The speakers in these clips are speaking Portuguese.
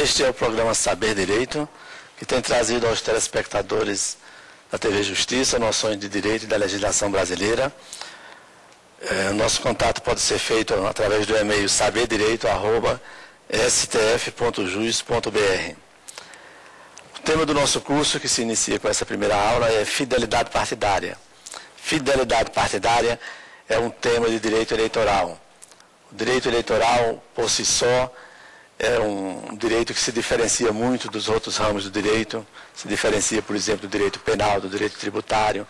Este é o programa Saber Direito, que tem trazido aos telespectadores da TV Justiça noções de direito e da legislação brasileira. Nosso contato pode ser feito através do e-mail saberdireito@stf.jus.br. O tema do nosso curso, que se inicia com essa primeira aula, é fidelidade partidária. Fidelidade partidária é um tema de direito eleitoral. O direito eleitoral, por si só, é um direito que se diferencia muito dos outros ramos do direito. Se diferencia, por exemplo, do direito penal, do direito tributário,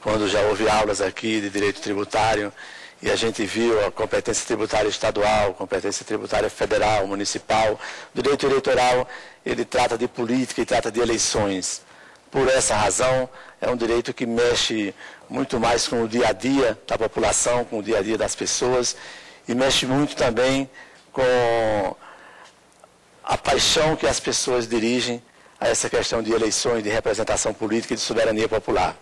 quando já houve aulas aqui de direito tributário, e a gente viu a competência tributária estadual, competência tributária federal, municipal. O direito eleitoral, ele trata de política e trata de eleições. Por essa razão, é um direito que mexe muito mais com o dia a dia da população, com o dia a dia das pessoas, e mexe muito também com a paixão que as pessoas dirigem a essa questão de eleições, de representação política e de soberania popular.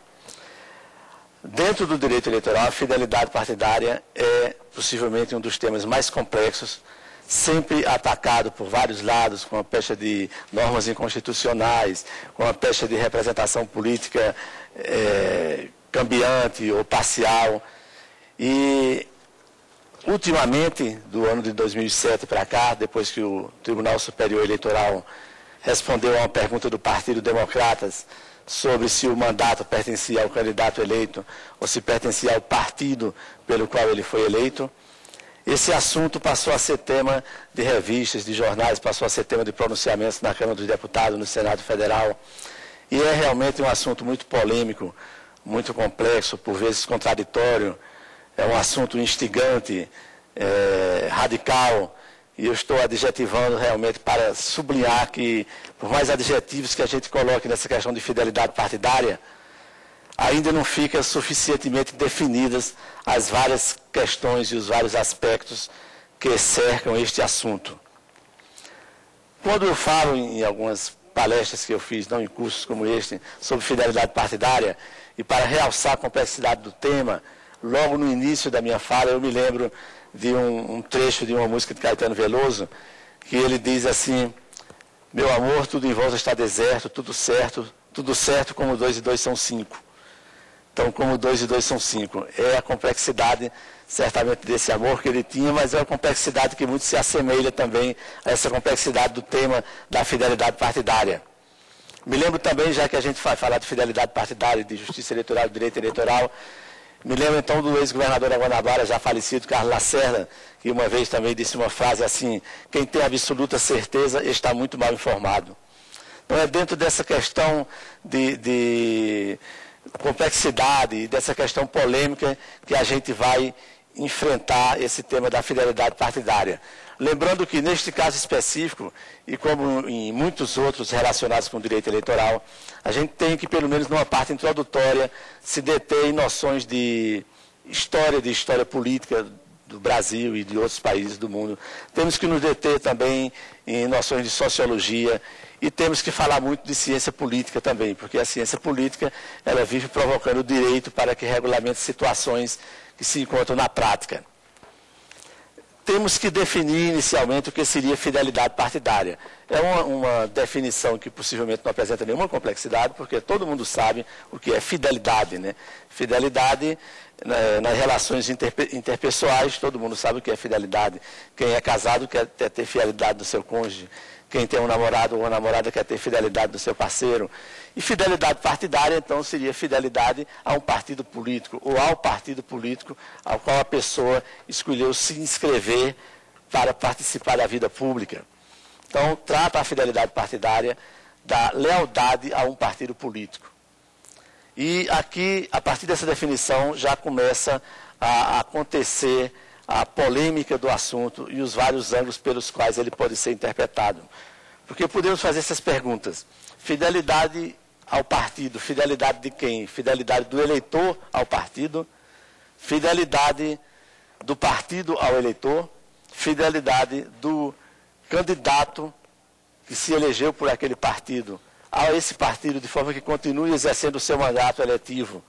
Dentro do direito eleitoral, a fidelidade partidária é possivelmente um dos temas mais complexos, sempre atacado por vários lados, com a pecha de normas inconstitucionais, com a pecha de representação política cambiante ou parcial. E, ultimamente, do ano de 2007 para cá, depois que o Tribunal Superior Eleitoral respondeu a uma pergunta do Partido Democratas sobre se o mandato pertencia ao candidato eleito ou se pertencia ao partido pelo qual ele foi eleito, esse assunto passou a ser tema de revistas, de jornais, passou a ser tema de pronunciamentos na Câmara dos Deputados, no Senado Federal. E é realmente um assunto muito polêmico, muito complexo, por vezes contraditório. É um assunto instigante, radical, e eu estou adjetivando realmente para sublinhar que, por mais adjetivos que a gente coloque nessa questão de fidelidade partidária, ainda não fica suficientemente definidas as várias questões e os vários aspectos que cercam este assunto. Quando eu falo em algumas palestras que eu fiz, não em cursos como este, sobre fidelidade partidária, e para realçar a complexidade do tema, logo no início da minha fala, eu me lembro de um trecho de uma música de Caetano Veloso, que ele diz assim: meu amor, tudo em volta está deserto, tudo certo como 2 e 2 são 5. Então, como 2 e 2 são 5. É a complexidade, certamente, desse amor que ele tinha, mas é uma complexidade que muito se assemelha também a essa complexidade do tema da fidelidade partidária. Me lembro também, já que a gente vai falar de fidelidade partidária, de justiça eleitoral, de direito eleitoral, me lembro então do ex-governador da Guanabara, já falecido, Carlos Lacerda, que uma vez também disse uma frase assim: quem tem absoluta certeza está muito mal informado. Então é dentro dessa questão de complexidade, dessa questão polêmica, que a gente vai enfrentar esse tema da fidelidade partidária. Lembrando que neste caso específico, e como em muitos outros relacionados com o direito eleitoral, a gente tem que, pelo menos numa parte introdutória, se deter em noções de história política do Brasil e de outros países do mundo. Temos que nos deter também em noções de sociologia e temos que falar muito de ciência política também, porque a ciência política, ela vive provocando o direito para que regulamente situações que se encontram na prática. Temos que definir inicialmente o que seria fidelidade partidária. É uma definição que possivelmente não apresenta nenhuma complexidade, porque todo mundo sabe o que é fidelidade, né? Fidelidade nas relações interpessoais, todo mundo sabe o que é fidelidade. Quem é casado quer ter fidelidade do seu cônjuge. Quem tem um namorado ou uma namorada quer ter fidelidade do seu parceiro. E fidelidade partidária, então, seria fidelidade a um partido político, ou ao partido político ao qual a pessoa escolheu se inscrever para participar da vida pública. Então, trata a fidelidade partidária da lealdade a um partido político. E aqui, a partir dessa definição, já começa a acontecer a polêmica do assunto e os vários ângulos pelos quais ele pode ser interpretado. Porque podemos fazer essas perguntas: fidelidade ao partido, fidelidade de quem? Fidelidade do eleitor ao partido, fidelidade do partido ao eleitor, fidelidade do candidato que se elegeu por aquele partido a esse partido, de forma que continue exercendo o seu mandato eletivo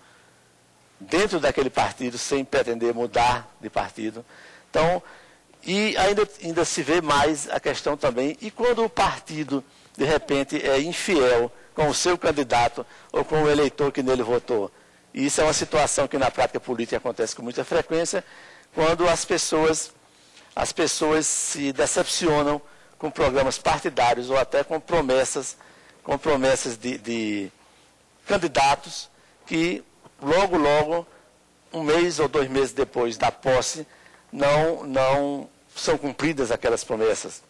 dentro daquele partido, sem pretender mudar de partido. Então, E ainda se vê mais a questão também, e quando o partido, de repente, é infiel com o seu candidato ou com o eleitor que nele votou. E isso é uma situação que na prática política acontece com muita frequência, quando as pessoas se decepcionam com programas partidários ou até com promessas de candidatos que logo, um mês ou 2 meses depois da posse, não são cumpridas aquelas promessas.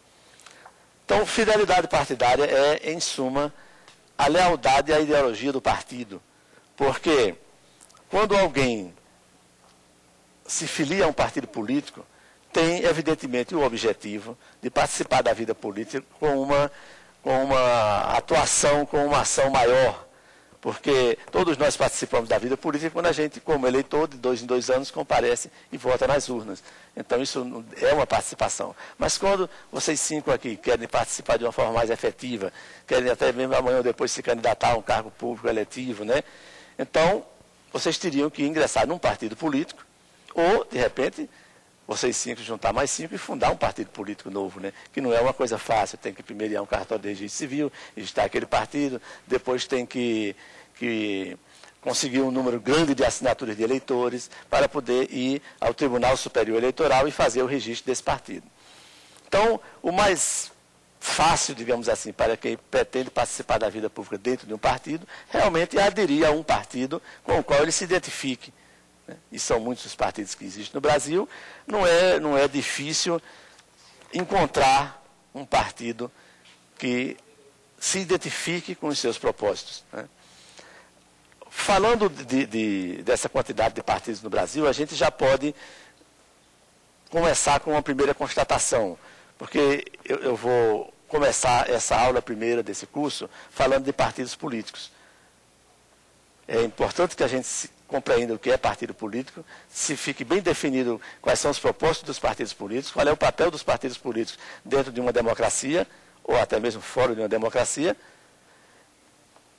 Então, fidelidade partidária é, em suma, a lealdade à ideologia do partido. Porque quando alguém se filia a um partido político, tem, evidentemente, o objetivo de participar da vida política com uma atuação, com uma ação maior. Porque todos nós participamos da vida política quando a gente, como eleitor, de 2 em 2 anos, comparece e vota nas urnas. Então, isso é uma participação. Mas quando vocês 5 aqui querem participar de uma forma mais efetiva, querem até mesmo amanhã ou depois se candidatar a um cargo público eletivo, né? Então, vocês teriam que ingressar num partido político, ou, de repente, vocês 5 juntar mais 5 e fundar um partido político novo, né? Que não é uma coisa fácil, tem que primeiro ir a um cartório de registro civil, registrar aquele partido, depois tem que conseguir um número grande de assinaturas de eleitores para poder ir ao Tribunal Superior Eleitoral e fazer o registro desse partido. Então, o mais fácil, digamos assim, para quem pretende participar da vida pública dentro de um partido, realmente é aderir a um partido com o qual ele se identifique. E são muitos os partidos que existem no Brasil, não é difícil encontrar um partido que se identifique com os seus propósitos, né? Falando dessa quantidade de partidos no Brasil, a gente já pode começar com uma primeira constatação, porque eu vou começar essa aula primeira desse curso falando de partidos políticos. É importante que a gente compreenda o que é partido político, se fique bem definido quais são os propósitos dos partidos políticos, qual é o papel dos partidos políticos dentro de uma democracia, ou até mesmo fora de uma democracia,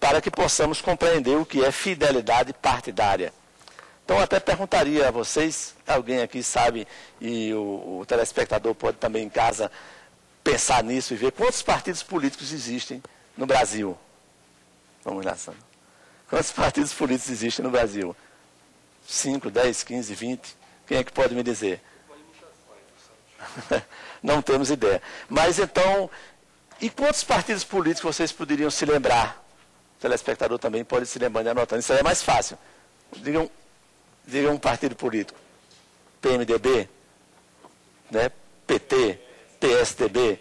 para que possamos compreender o que é fidelidade partidária. Então, até perguntaria a vocês, alguém aqui sabe, e o telespectador pode também em casa pensar nisso e ver quantos partidos políticos existem no Brasil. Vamos lá, Sandra. Quantos partidos políticos existem no Brasil? 5, 10, 15, 20? Quem é que pode me dizer? Não temos ideia. Mas então, e quantos partidos políticos vocês poderiam se lembrar? O telespectador também pode se lembrar e anotando. Isso aí é mais fácil. Digam um partido político. PMDB, né? PT, PSDB.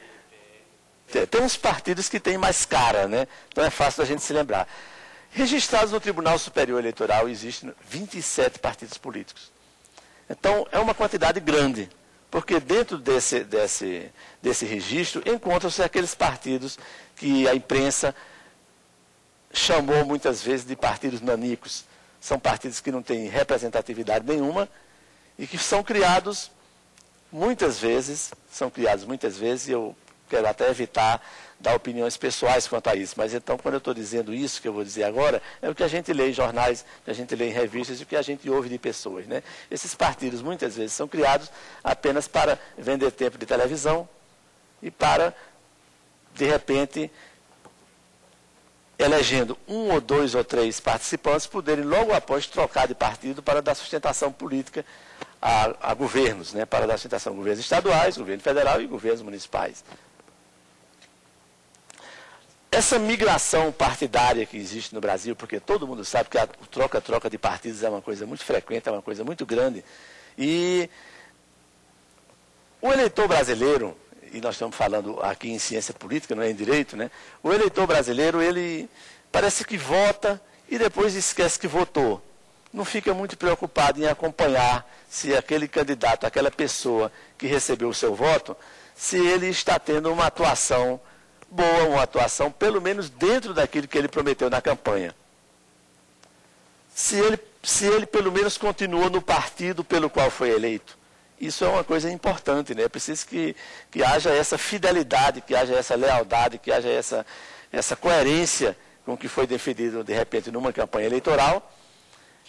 Tem uns partidos que têm mais cara, né? Então é fácil da gente se lembrar. Registrados no Tribunal Superior Eleitoral existem 27 partidos políticos. Então é uma quantidade grande, porque dentro desse registro encontram-se aqueles partidos que a imprensa chamou muitas vezes de partidos nanicos. São partidos que não têm representatividade nenhuma e que são criados muitas vezes, e eu quero até evitar dar opiniões pessoais quanto a isso. Mas então, quando eu estou dizendo isso que eu vou dizer agora, é o que a gente lê em jornais, o que a gente lê em revistas e o que a gente ouve de pessoas, né? Esses partidos muitas vezes são criados apenas para vender tempo de televisão e para, de repente, elegendo 1 ou 2 ou 3 participantes, poderem logo após trocar de partido para dar sustentação política a governos, né? Para dar sustentação a governos estaduais, governo federal e governos municipais. Essa migração partidária que existe no Brasil, porque todo mundo sabe que a troca de partidos é uma coisa muito frequente, é uma coisa muito grande, e o eleitor brasileiro, e nós estamos falando aqui em ciência política, não é em direito, né? O eleitor brasileiro, ele parece que vota e depois esquece que votou. Não fica muito preocupado em acompanhar se aquele candidato, aquela pessoa que recebeu o seu voto, se ele está tendo uma atuação boa, uma atuação pelo menos dentro daquilo que ele prometeu na campanha. Se ele pelo menos continua no partido pelo qual foi eleito. Isso é uma coisa importante, né? É preciso que haja essa fidelidade, que haja essa lealdade, que haja essa coerência com o que foi defendido, de repente, numa campanha eleitoral.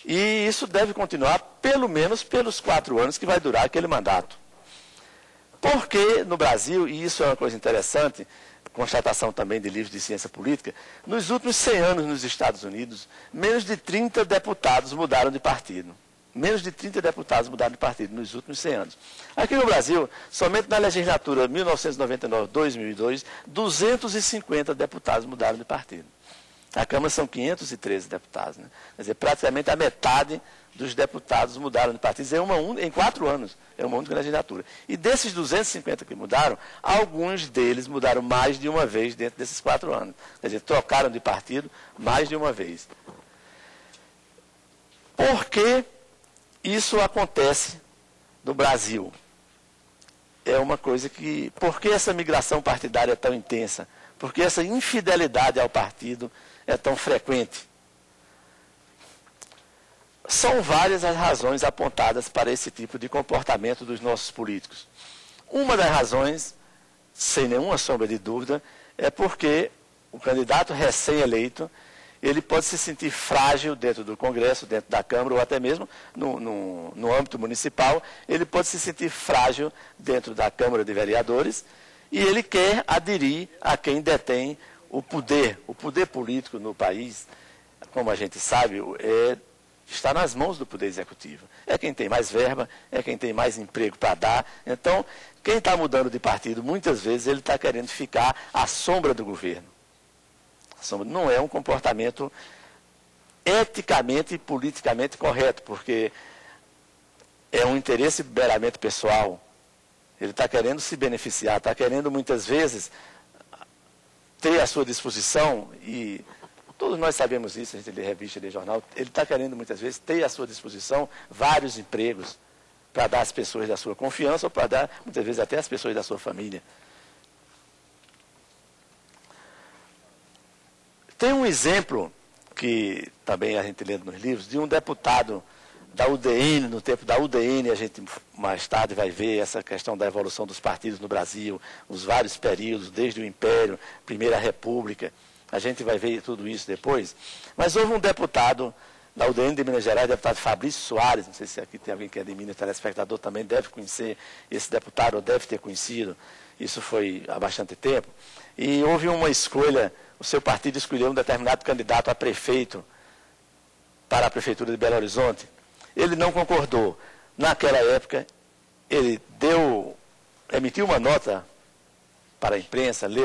E isso deve continuar pelo menos pelos 4 anos que vai durar aquele mandato. Porque no Brasil, e isso é uma coisa interessante, constatação também de livros de ciência política, nos últimos 100 anos nos Estados Unidos, menos de 30 deputados mudaram de partido. Menos de 30 deputados mudaram de partido nos últimos 100 anos. Aqui no Brasil, somente na legislatura 1999-2002, 250 deputados mudaram de partido. Na Câmara são 513 deputados. Né? Quer dizer, praticamente a metade dos deputados mudaram de partido em 4 anos. É uma única legislatura. E desses 250 que mudaram, alguns deles mudaram mais de uma vez dentro desses 4 anos. Quer dizer, trocaram de partido mais de uma vez. Por que isso acontece no Brasil? É uma coisa que... Por que essa migração partidária é tão intensa? Por que essa infidelidade ao partido é tão frequente? São várias as razões apontadas para esse tipo de comportamento dos nossos políticos. Uma das razões, sem nenhuma sombra de dúvida, é porque o candidato recém-eleito, ele pode se sentir frágil dentro do Congresso, dentro da Câmara, ou até mesmo no âmbito municipal, ele pode se sentir frágil dentro da Câmara de Vereadores, e ele quer aderir a quem detém o poder político no país, como a gente sabe, está nas mãos do Poder Executivo. É quem tem mais verba, é quem tem mais emprego para dar. Então, quem está mudando de partido, muitas vezes, ele está querendo ficar à sombra do governo. Não é um comportamento eticamente e politicamente correto, porque é um interesse meramente pessoal. Ele está querendo se beneficiar, está querendo, muitas vezes, ter à sua disposição, e todos nós sabemos isso, a gente lê revista, lê jornal, ele está querendo, muitas vezes, ter à sua disposição vários empregos para dar às pessoas da sua confiança, ou para dar, muitas vezes, até às pessoas da sua família. Tem um exemplo, que também a gente lê nos livros, de um deputado da UDN, no tempo da UDN, a gente mais tarde vai ver essa questão da evolução dos partidos no Brasil, os vários períodos, desde o Império, Primeira República, a gente vai ver tudo isso depois. Mas houve um deputado da UDN de Minas Gerais, deputado Fabrício Soares, não sei se aqui tem alguém que é de Minas, telespectador também deve conhecer esse deputado, ou deve ter conhecido, isso foi há bastante tempo. E houve uma escolha, o seu partido escolheu um determinado candidato a prefeito para a Prefeitura de Belo Horizonte. Ele não concordou. Naquela época, ele emitiu uma nota para a imprensa, ele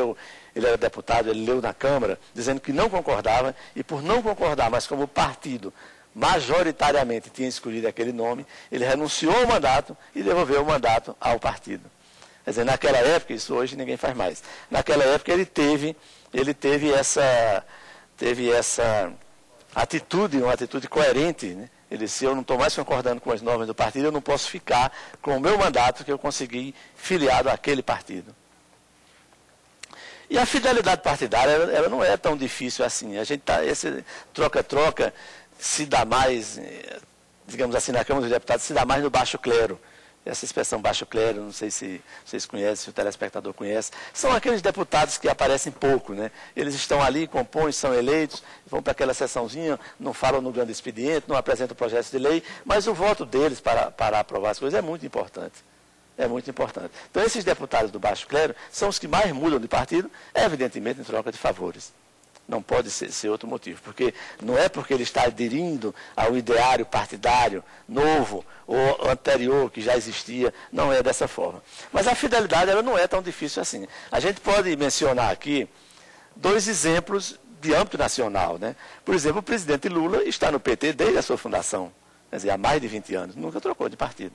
era deputado, ele leu na Câmara, dizendo que não concordava, e por não concordar, mas como o partido majoritariamente tinha escolhido aquele nome, ele renunciou ao mandato e devolveu o mandato ao partido. Quer dizer, naquela época, isso hoje ninguém faz mais, naquela época ele teve essa atitude, uma atitude coerente, né? Ele disse, eu não estou mais concordando com as normas do partido, eu não posso ficar com o meu mandato que eu consegui filiado àquele partido. E a fidelidade partidária, ela não é tão difícil assim. A gente esse troca-troca se dá mais, digamos assim, na Câmara dos Deputados, se dá mais no baixo clero. Essa expressão baixo clero, não sei se vocês conhecem, se o telespectador conhece, são aqueles deputados que aparecem pouco, né? Eles estão ali, compõem, são eleitos, vão para aquela sessãozinha, não falam no grande expediente, não apresentam projetos de lei, mas o voto deles para aprovar as coisas é muito importante. É muito importante. Então, esses deputados do baixo clero são os que mais mudam de partido, evidentemente em troca de favores. Não pode ser outro motivo, porque não é porque ele está aderindo ao ideário partidário novo ou anterior que já existia, não é dessa forma. Mas a fidelidade ela não é tão difícil assim. A gente pode mencionar aqui 2 exemplos de âmbito nacional, né? Por exemplo, o presidente Lula está no PT desde a sua fundação, quer dizer, há mais de 20 anos, nunca trocou de partido.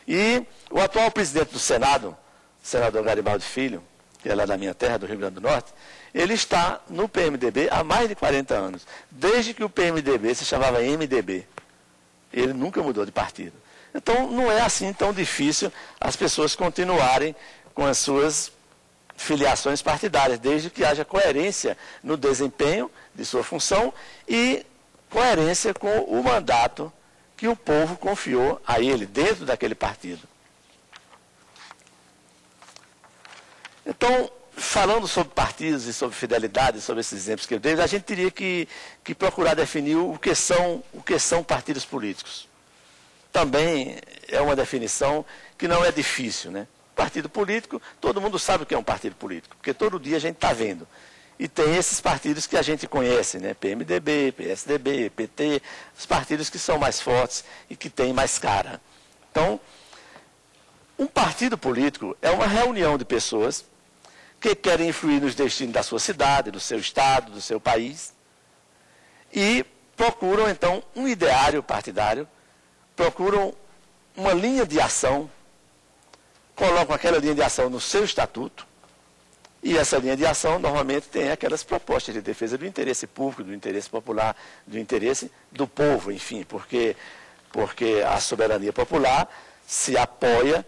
E o atual presidente do Senado, o senador Garibaldi Filho, que é lá da minha terra, do Rio Grande do Norte, ele está no PMDB há mais de 40 anos, desde que o PMDB se chamava MDB. Ele nunca mudou de partido. Então, não é assim tão difícil as pessoas continuarem com as suas filiações partidárias, desde que haja coerência no desempenho de sua função e coerência com o mandato que o povo confiou a ele, dentro daquele partido. Então, falando sobre partidos e sobre fidelidade, sobre esses exemplos que eu dei, a gente teria que procurar definir o que são partidos políticos. Também é uma definição que não é difícil, né? partido político, todo mundo sabe o que é um partido político, porque todo dia a gente está vendo. E tem esses partidos que a gente conhece, né? PMDB, PSDB, PT, os partidos que são mais fortes e que têm mais cara. Então, um partido político é uma reunião de pessoas que querem influir nos destinos da sua cidade, do seu estado, do seu país, e procuram, então, um ideário partidário, procuram uma linha de ação, colocam aquela linha de ação no seu estatuto, e essa linha de ação normalmente tem aquelas propostas de defesa do interesse público, do interesse popular, do interesse do povo, enfim, porque a soberania popular se apoia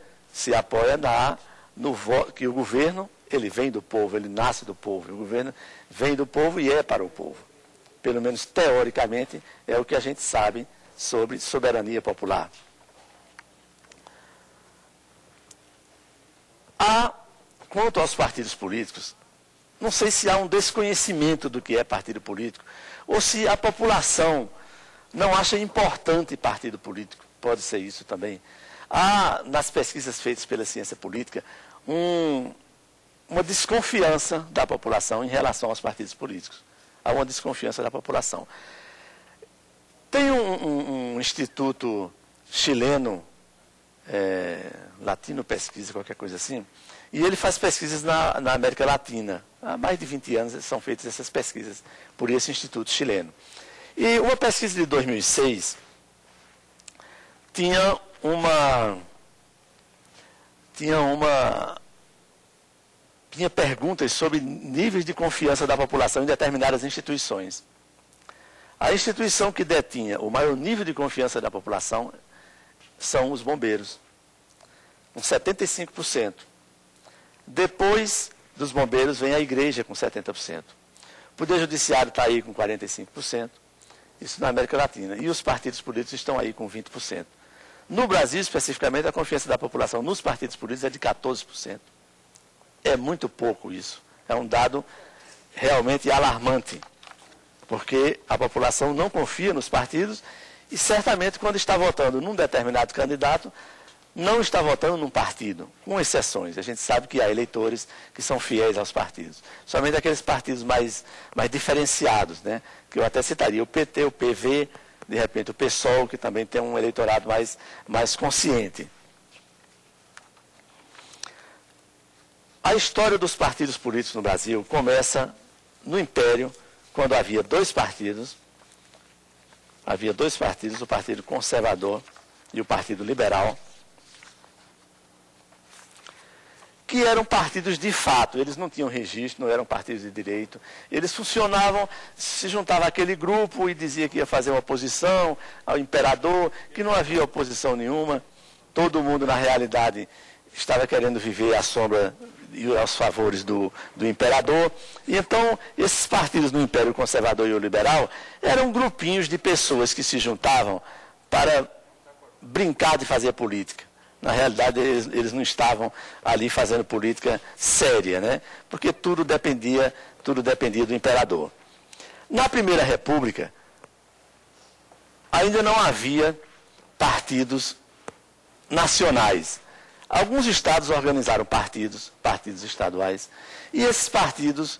no voto que o governo, ele vem do povo, ele nasce do povo, o governo vem do povo e é para o povo. Pelo menos teoricamente é o que a gente sabe sobre soberania popular. Quanto aos partidos políticos, não sei se há um desconhecimento do que é partido político, ou se a população não acha importante partido político. Pode ser isso também. Há, nas pesquisas feitas pela ciência política, uma desconfiança da população em relação aos partidos políticos. Há uma desconfiança da população. Tem um instituto chileno, Latino Pesquisa, qualquer coisa assim, e ele faz pesquisas na América Latina. Há mais de 20 anos são feitas essas pesquisas por esse instituto chileno. E uma pesquisa de 2006 tinha perguntas sobre níveis de confiança da população em determinadas instituições. A instituição que detinha o maior nível de confiança da população são os bombeiros, com 75%. Depois dos bombeiros vem a igreja com 70%. O Poder Judiciário está aí com 45%, isso na América Latina. E os partidos políticos estão aí com 20%. No Brasil, especificamente, a confiança da população nos partidos políticos é de 14%. É muito pouco isso. É um dado realmente alarmante, porque a população não confia nos partidos e certamente quando está votando num determinado candidato, não está votando num partido, com exceções. A gente sabe que há eleitores que são fiéis aos partidos. Somente aqueles partidos mais diferenciados, né? Que eu até citaria, o PT, o PV, de repente o PSOL, que também tem um eleitorado mais consciente. A história dos partidos políticos no Brasil começa no Império, quando havia dois partidos. Havia dois partidos, o Partido Conservador e o Partido Liberal, que eram partidos de fato, eles não tinham registro, não eram partidos de direito, eles funcionavam, se juntava aquele grupo e dizia que ia fazer uma oposição ao imperador, que não havia oposição nenhuma, todo mundo na realidade estava querendo viver à sombra e aos favores do imperador, e então esses partidos no Império Conservador e o Liberal eram grupinhos de pessoas que se juntavam para brincar de fazer política. Na realidade, eles não estavam ali fazendo política séria, né? Porque tudo dependia do imperador. Na Primeira República, ainda não havia partidos nacionais. Alguns estados organizaram partidos estaduais, e esses partidos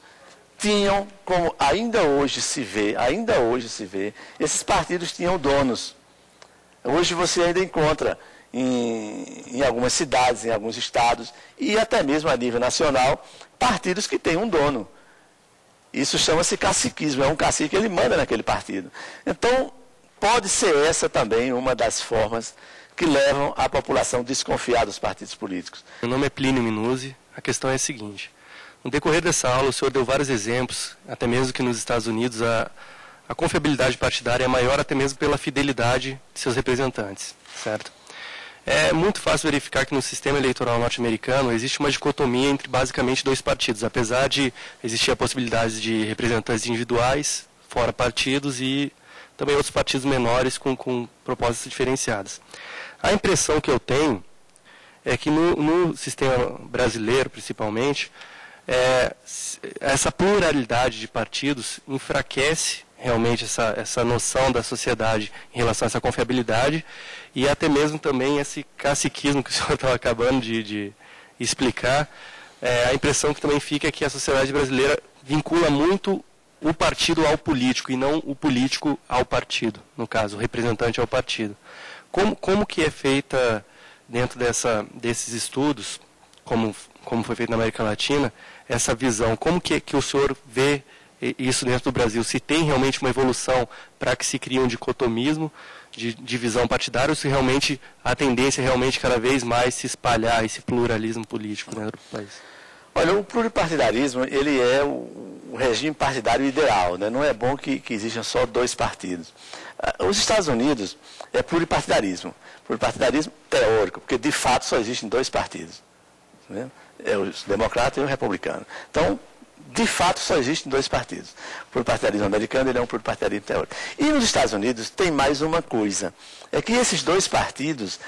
tinham, como ainda hoje se vê, esses partidos tinham donos. Hoje você ainda encontra em algumas cidades, em alguns estados, e até mesmo a nível nacional, partidos que têm um dono. Isso chama-se caciquismo, é um cacique, ele manda naquele partido. Então, pode ser essa também uma das formas que levam a população a desconfiar dos partidos políticos. Meu nome é Plínio Minuzzi, a questão é a seguinte. No decorrer dessa aula, o senhor deu vários exemplos, até mesmo que nos Estados Unidos a confiabilidade partidária é maior até mesmo pela fidelidade de seus representantes, certo? É muito fácil verificar que no sistema eleitoral norte-americano existe uma dicotomia entre basicamente dois partidos, apesar de existir a possibilidade de representantes individuais, fora partidos, e também outros partidos menores com propostas diferenciadas. A impressão que eu tenho é que no sistema brasileiro, principalmente, essa pluralidade de partidos enfraquece realmente essa noção da sociedade em relação a essa confiabilidade e até mesmo também esse caciquismo que o senhor estava acabando de explicar, a impressão que também fica é que a sociedade brasileira vincula muito o partido ao político e não o político ao partido, no caso, o representante ao partido. Como que é feita dentro desses estudos, como foi feito na América Latina, essa visão? Como que o senhor vê isso dentro do Brasil? Se tem realmente uma evolução para que se crie um dicotomismo de divisão partidária, ou se realmente a tendência é realmente cada vez mais se espalhar esse pluralismo político dentro do país? Olha, o pluripartidarismo, ele é o regime partidário ideal, né? Não é bom que existam só 2 partidos. Os Estados Unidos é pluripartidarismo teórico, porque de fato só existem 2 partidos, né? É o democrata e o republicano. Então, de fato só existem 2 partidos. O pluripartidarismo americano, ele é um pluripartidarismo teórico. E nos Estados Unidos tem mais uma coisa, é que esses 2 partidos,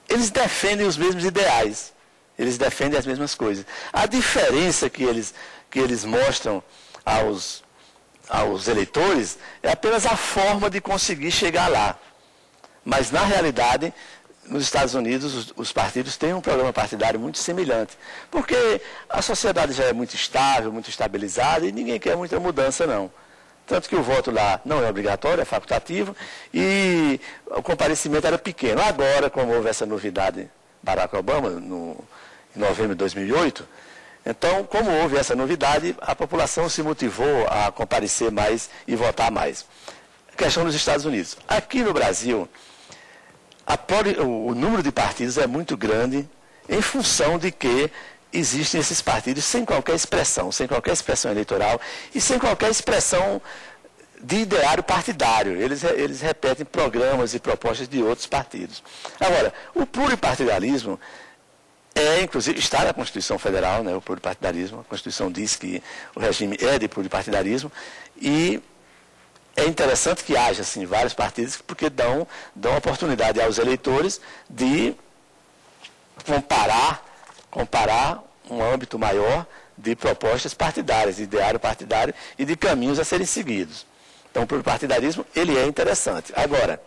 eles defendem os mesmos ideais. Eles defendem as mesmas coisas. A diferença que eles mostram aos eleitores é apenas a forma de conseguir chegar lá. Mas, na realidade, nos Estados Unidos, os partidos têm um programa partidário muito semelhante. Porque a sociedade já é muito estável, muito estabilizada, e ninguém quer muita mudança, não. Tanto que o voto lá não é obrigatório, é facultativo, e o comparecimento era pequeno. Agora, como houve essa novidade, Barack Obama, em novembro de 2008, então, como houve essa novidade, a população se motivou a comparecer mais e votar mais. A questão dos Estados Unidos. Aqui no Brasil, o número de partidos é muito grande em função de que existem esses partidos sem qualquer expressão eleitoral e sem qualquer expressão de ideário partidário. Eles repetem programas e propostas de outros partidos. Agora, o pluripartidarismo inclusive, está na Constituição Federal, né, o pluripartidarismo. A Constituição diz que o regime é de pluripartidarismo e é interessante que haja assim, vários partidos porque dão oportunidade aos eleitores de comparar um âmbito maior de propostas partidárias, de ideário partidário e de caminhos a serem seguidos. Então, o pluripartidarismo, ele é interessante. Agora,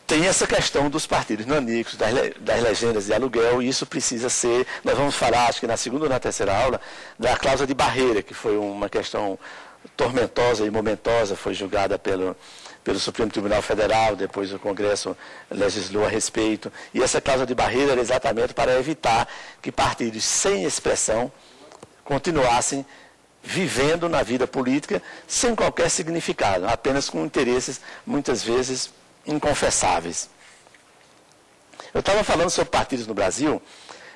tem essa questão dos partidos nanicos, das legendas de aluguel, e isso precisa ser, nós vamos falar, acho que na segunda ou na terceira aula, da cláusula de barreira, que foi uma questão tormentosa e momentosa, foi julgada pelo Supremo Tribunal Federal, depois o Congresso legislou a respeito, e essa cláusula de barreira era exatamente para evitar que partidos sem expressão continuassem vivendo na vida política sem qualquer significado, apenas com interesses, muitas vezes, inconfessáveis. Eu estava falando sobre partidos no Brasil,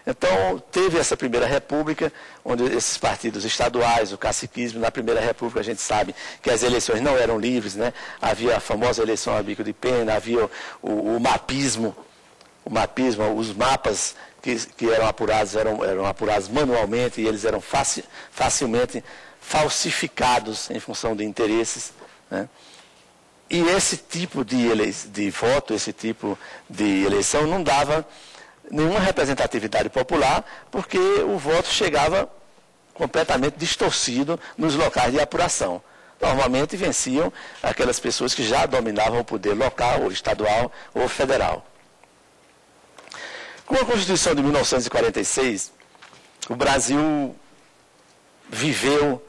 então teve essa primeira república, onde esses partidos estaduais, o caciquismo, na primeira república a gente sabe que as eleições não eram livres, né? Havia a famosa eleição a bico de pena, havia o mapismo, os mapas que eram apurados manualmente e eles eram facilmente falsificados em função de interesses, né? E esse tipo de voto, esse tipo de eleição não dava nenhuma representatividade popular, porque o voto chegava completamente distorcido nos locais de apuração. Normalmente venciam aquelas pessoas que já dominavam o poder local, ou estadual, ou federal. Com a Constituição de 1946, o Brasil viveu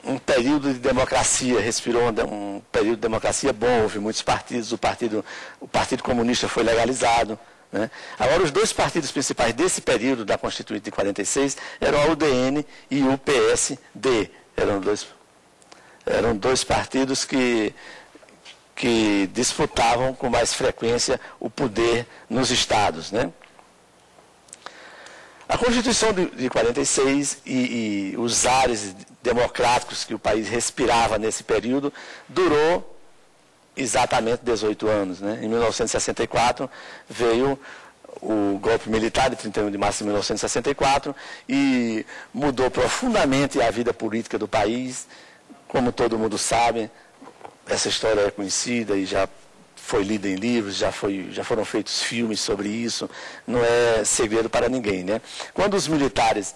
um período de democracia, respirou um período de democracia bom, houve muitos partidos, o Partido Comunista foi legalizado, né? Agora, os 2 partidos principais desse período da Constituinte de 46 eram a UDN e o PSD. Eram dois partidos que disputavam com mais frequência o poder nos estados, né? A Constituição de 46 e os ares democráticos que o país respirava nesse período durou exatamente 18 anos, né? Em 1964 veio o golpe militar de 31 de março de 1964 e mudou profundamente a vida política do país. Como todo mundo sabe, essa história é conhecida e já foi lida em livros, já foram feitos filmes sobre isso, não é segredo para ninguém, né? Quando os militares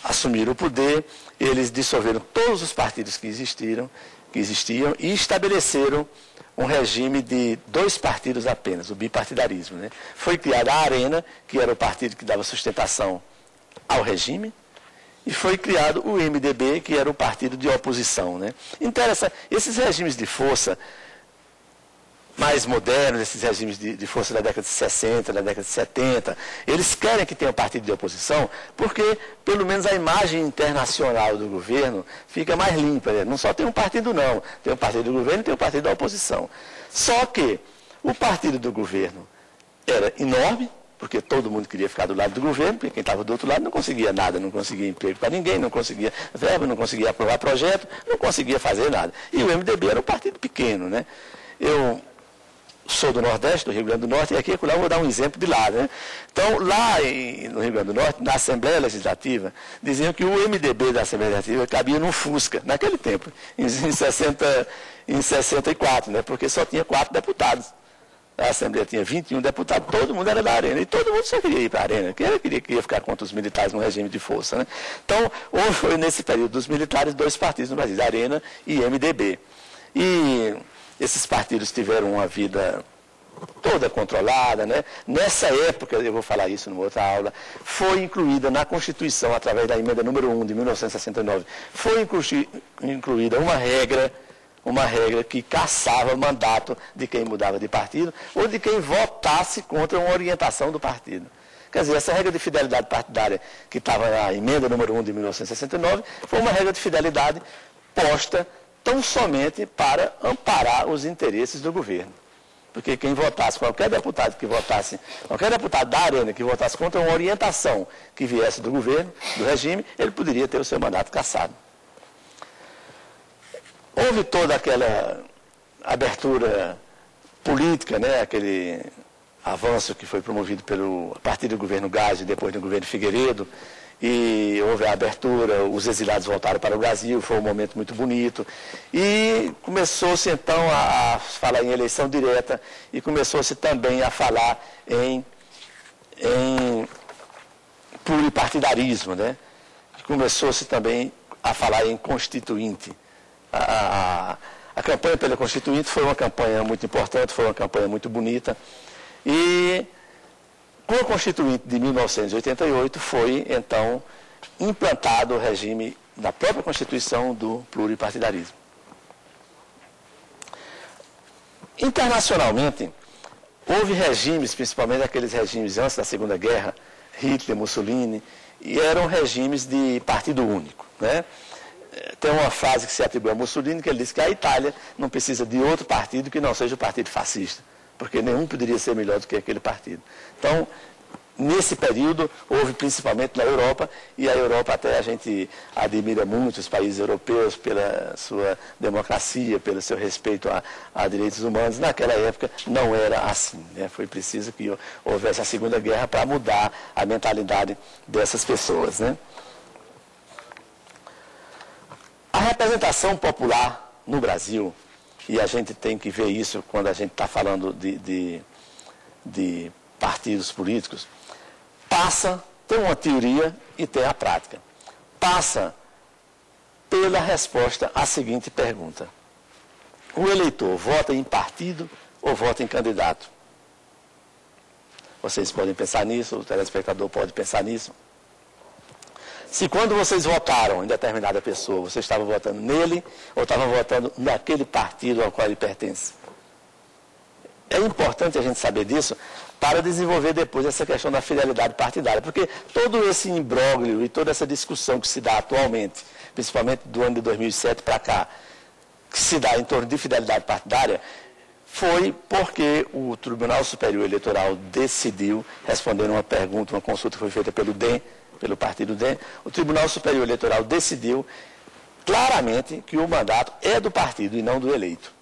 assumiram o poder, eles dissolveram todos os partidos que existiram, que existiam e estabeleceram um regime de 2 partidos apenas, o bipartidarismo, né? Foi criada a Arena, que era o partido que dava sustentação ao regime, e foi criado o MDB, que era o partido de oposição, né? Então, esses regimes de força mais modernos, esses regimes de força da década de 60, da década de 70, eles querem que tenha um partido de oposição, porque, pelo menos, a imagem internacional do governo fica mais limpa, né? Não só tem um partido, não. Tem o partido do governo e tem o partido da oposição. Só que o partido do governo era enorme, porque todo mundo queria ficar do lado do governo, porque quem estava do outro lado não conseguia nada, não conseguia emprego para ninguém, não conseguia verba, não conseguia aprovar projeto, não conseguia fazer nada. E o MDB era um partido pequeno, né? Eu sou do Nordeste, do Rio Grande do Norte, e aqui eu vou dar um exemplo de lá, né? Então, lá no Rio Grande do Norte, na Assembleia Legislativa, diziam que o MDB da Assembleia Legislativa cabia num Fusca, naquele tempo, em 64, né? Porque só tinha 4 deputados. A Assembleia tinha 21 deputados, todo mundo era da Arena, e todo mundo só queria ir para a Arena, quem queria ficar contra os militares no regime de força, né? Então, houve nesse período dos militares 2 partidos no Brasil, Arena e MDB. E esses partidos tiveram uma vida toda controlada, né? Nessa época, eu vou falar isso numa outra aula, foi incluída na Constituição, através da emenda número 1 de 1969, foi incluída uma regra que cassava o mandato de quem mudava de partido ou de quem votasse contra uma orientação do partido. Quer dizer, essa regra de fidelidade partidária que estava na emenda número 1 de 1969 foi uma regra de fidelidade posta tão somente para amparar os interesses do governo. Porque quem votasse, qualquer deputado da Arena que votasse contra uma orientação que viesse do governo, do regime, ele poderia ter o seu mandato cassado. Houve toda aquela abertura política, né, aquele avanço que foi promovido a partir do governo Gás e depois do governo Figueiredo, e houve a abertura, os exilados voltaram para o Brasil, foi um momento muito bonito, e começou-se então a falar em eleição direta, e começou-se também a falar em pluripartidarismo, né? Começou-se também a falar em constituinte. A campanha pela Constituinte foi uma campanha muito importante, foi uma campanha muito bonita. E com a Constituinte de 1988 foi, então, implantado o regime da própria Constituição do pluripartidarismo. Internacionalmente, houve regimes, principalmente aqueles regimes antes da Segunda Guerra, Hitler, Mussolini, e eram regimes de partido único, né? Tem uma frase que se atribui a Mussolini, que ele diz que a Itália não precisa de outro partido que não seja o partido fascista, porque nenhum poderia ser melhor do que aquele partido. Então, nesse período, houve principalmente na Europa, e a Europa até a gente admira muito os países europeus pela sua democracia, pelo seu respeito a direitos humanos. Naquela época não era assim, né? Foi preciso que houvesse a Segunda Guerra para mudar a mentalidade dessas pessoas, né? A representação popular no Brasil, e a gente tem que ver isso quando a gente está falando de partidos políticos, tem uma teoria e tem a prática. Passa pela resposta à seguinte pergunta: o eleitor vota em partido ou vota em candidato? Vocês podem pensar nisso, o telespectador pode pensar nisso. Se quando vocês votaram em determinada pessoa, vocês estavam votando nele ou estavam votando naquele partido ao qual ele pertence. É importante a gente saber disso para desenvolver depois essa questão da fidelidade partidária, porque todo esse imbróglio e toda essa discussão que se dá atualmente, principalmente do ano de 2007 para cá, que se dá em torno de fidelidade partidária, foi porque o Tribunal Superior Eleitoral decidiu, respondendo uma pergunta, uma consulta que foi feita pelo DEM, pelo partido DEM, o Tribunal Superior Eleitoral decidiu claramente que o mandato é do partido e não do eleito.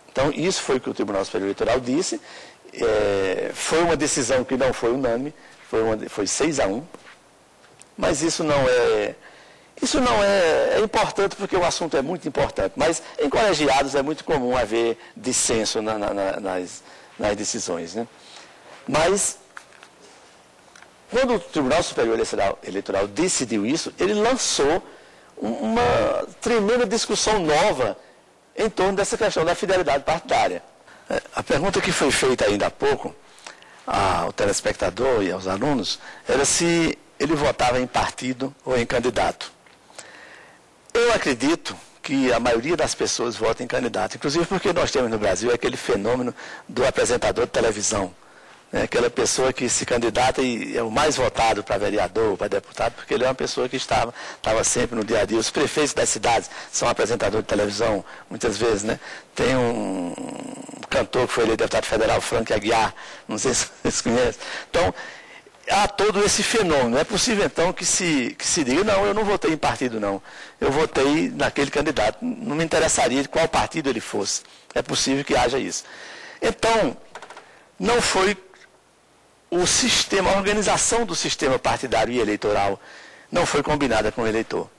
Então, isso foi o que o Tribunal Superior Eleitoral disse. Foi uma decisão que não foi unânime, foi 6-1, mas isso não é importante porque o assunto é muito importante, mas em colegiados é muito comum haver dissenso nas decisões, né? Mas quando o Tribunal Superior Eleitoral decidiu isso, ele lançou uma tremenda discussão nova em torno dessa questão da fidelidade partidária. A pergunta que foi feita ainda há pouco ao telespectador e aos alunos era se ele votava em partido ou em candidato. Eu acredito que a maioria das pessoas vota em candidato, inclusive porque nós temos no Brasil aquele fenômeno do apresentador de televisão, né? Aquela pessoa que se candidata e é o mais votado para vereador, para deputado, porque ele é uma pessoa que estava sempre no dia a dia. Os prefeitos das cidades são apresentadores de televisão, muitas vezes, né? Tem um cantor que foi eleito deputado federal, Frank Aguiar, não sei se vocês conhecem. Então, há todo esse fenômeno. É possível, então, que se diga, não, eu não votei em partido, não. Eu votei naquele candidato. Não me interessaria de qual partido ele fosse. É possível que haja isso. Então, não foi o sistema, a organização do sistema partidário e eleitoral não foi combinada com o eleitor.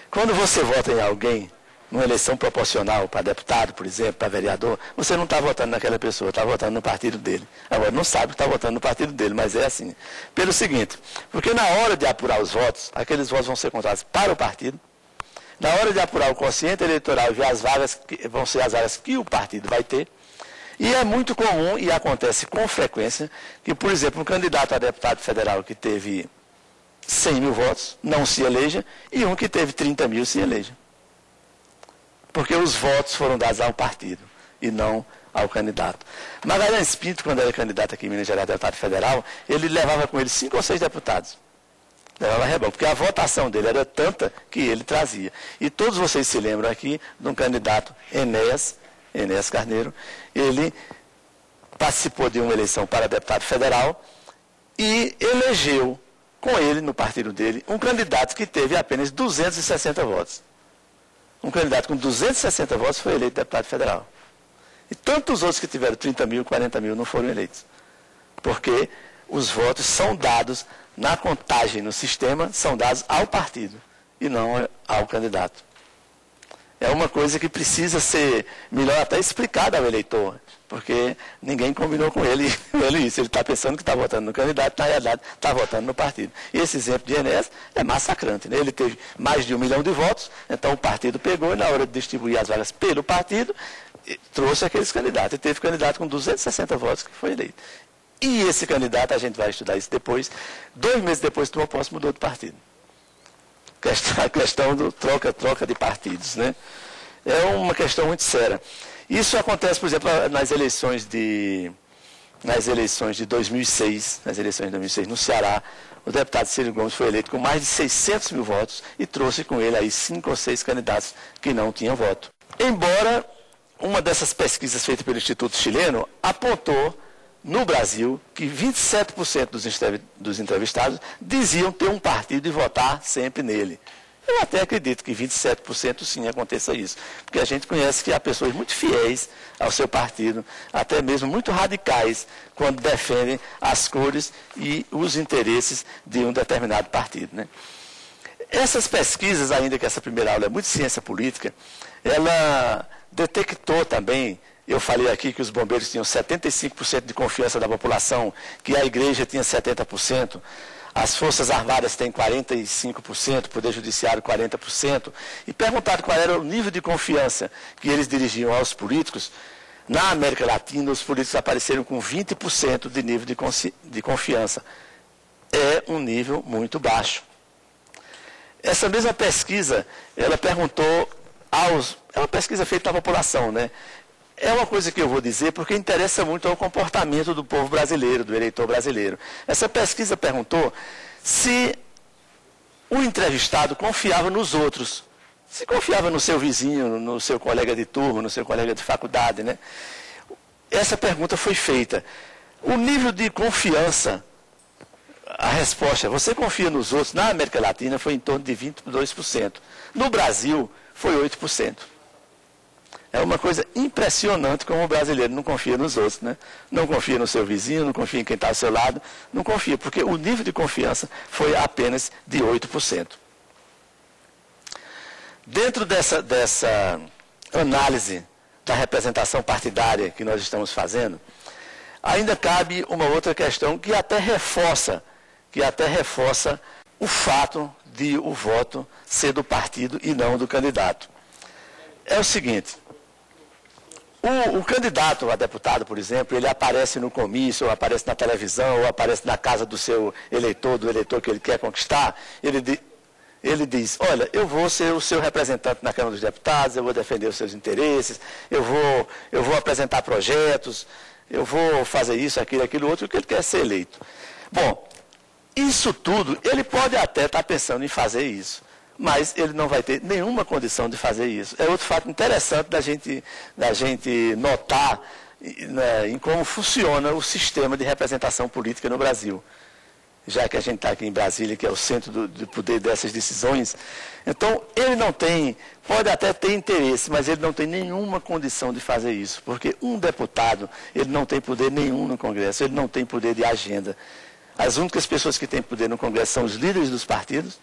Quando você vota em alguém, numa eleição proporcional para deputado, por exemplo, para vereador, você não está votando naquela pessoa, está votando no partido dele. Agora, não sabe que está votando no partido dele, mas é assim. Pelo seguinte, porque na hora de apurar os votos, aqueles votos vão ser contados para o partido, na hora de apurar o quociente eleitoral e ver as vagas, vão ser as vagas que o partido vai ter, e é muito comum, e acontece com frequência, que, por exemplo, um candidato a deputado federal que teve 100 mil votos não se eleja, e um que teve 30 mil se eleja. Porque os votos foram dados ao partido e não ao candidato. Magalhães Pinto, quando era candidato aqui em Minas Gerais, deputado federal, ele levava com ele 5 ou 6 deputados. Levava rebão, porque a votação dele era tanta que ele trazia. E todos vocês se lembram aqui de um candidato, Enéas Carneiro. Ele participou de uma eleição para deputado federal e elegeu com ele, no partido dele, um candidato que teve apenas 260 votos. Um candidato com 260 votos foi eleito deputado federal. E tantos outros que tiveram 30 mil, 40 mil não foram eleitos. Porque os votos são dados na contagem no sistema, são dados ao partido e não ao candidato. É uma coisa que precisa ser melhor até explicada ao eleitor, porque ninguém combinou com ele isso. Ele está pensando que está votando no candidato, na realidade está votando no partido. E esse exemplo de Enéas é massacrante, né? Ele teve mais de 1 milhão de votos, então o partido pegou e na hora de distribuir as vagas pelo partido, trouxe aqueles candidatos. E teve candidato com 260 votos que foi eleito. E esse candidato, a gente vai estudar isso depois, 2 meses depois tomou posse, mudou de partido. A questão do troca de partidos, né? É uma questão muito séria. Isso acontece, por exemplo, nas eleições de 2006, no Ceará, o deputado Ciro Gomes foi eleito com mais de 600 mil votos e trouxe com ele aí 5 ou 6 candidatos que não tinham voto. Embora uma dessas pesquisas feitas pelo Instituto Chileno apontou no Brasil que 27% dos entrevistados diziam ter um partido e votar sempre nele. Eu até acredito que 27% sim aconteça isso, porque a gente conhece que há pessoas muito fiéis ao seu partido, até mesmo muito radicais, quando defendem as cores e os interesses de um determinado partido, né? Essas pesquisas, ainda que essa primeira aula é muito ciência política, ela detectou também. Eu falei aqui que os bombeiros tinham 75% de confiança da população, que a igreja tinha 70%, as Forças Armadas têm 45%, o Poder Judiciário 40%, e perguntaram qual era o nível de confiança que eles dirigiam aos políticos. Na América Latina, os políticos apareceram com 20% de nível de confiança. É um nível muito baixo. Essa mesma pesquisa, ela perguntou é uma pesquisa feita na população, né? É uma coisa que eu vou dizer porque interessa muito ao comportamento do povo brasileiro, do eleitor brasileiro. Essa pesquisa perguntou se o entrevistado confiava nos outros, se confiava no seu vizinho, no seu colega de turma, no seu colega de faculdade, né? Essa pergunta foi feita. O nível de confiança, a resposta, você confia nos outros, na América Latina foi em torno de 22%. No Brasil, foi 8%. É uma coisa impressionante como o brasileiro não confia nos outros, né? Não confia no seu vizinho, não confia em quem está ao seu lado, não confia, porque o nível de confiança foi apenas de 8%. Dentro dessa análise da representação partidária que nós estamos fazendo, ainda cabe uma outra questão que até reforça o fato de o voto ser do partido e não do candidato. É o seguinte, o candidato a deputado, por exemplo, ele aparece no comício, ou aparece na televisão, ou aparece na casa do seu eleitor, do eleitor que ele quer conquistar, ele diz, olha, eu vou ser o seu representante na Câmara dos Deputados, eu vou defender os seus interesses, eu vou apresentar projetos, eu vou fazer isso, aquilo outro, que ele quer ser eleito. Bom, isso tudo, ele pode até estar pensando em fazer isso, mas ele não vai ter nenhuma condição de fazer isso. É outro fato interessante da gente notar, né, em como funciona o sistema de representação política no Brasil. Já que a gente está aqui em Brasília, que é o centro do poder dessas decisões. Então, ele não tem, pode até ter interesse, mas ele não tem nenhuma condição de fazer isso, porque um deputado, ele não tem poder nenhum no Congresso, ele não tem poder de agenda. As únicas pessoas que têm poder no Congresso são os líderes dos partidos,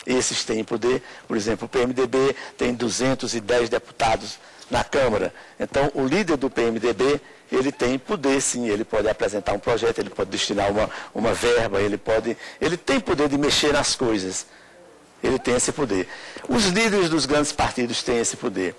esses têm poder, por exemplo, o PMDB tem 210 deputados na Câmara. Então, o líder do PMDB, ele tem poder, sim, ele pode apresentar um projeto, ele pode destinar uma verba, ele tem poder de mexer nas coisas. Ele tem esse poder. Os líderes dos grandes partidos têm esse poder.